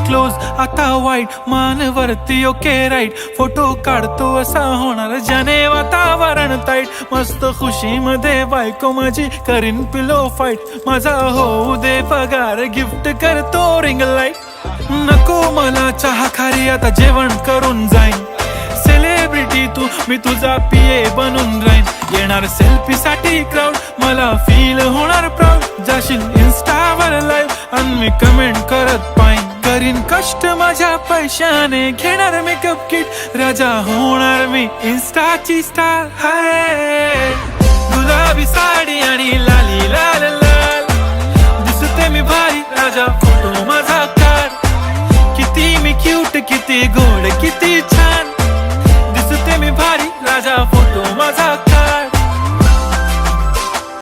close आता वाईट मान वरती ओके राईट फोटो काढतो असा होणार ज्याने वातावरण ताईट मस्त खुशी मध्ये बायको माझी करीन पिलो फाईट माझा होऊ दे पगार गिफ्ट करतो रिंग लाईट नको मला चहा खारी आता जेवण करून जाईन सेलिब्रिटी तू मी तुझा पिये बनून राहीन येणार सेल्फी साठी क्राऊड मला फील होणार प्राऊड जाशील इन्स्टावर लाईव्ह आणि मी कमेंट करत पाईन करीन कष्ट माझ्या पैशाने घेणार मेकअप किट राजा होणार मी इन्स्टाची स्टार हाय गुलाबी साडी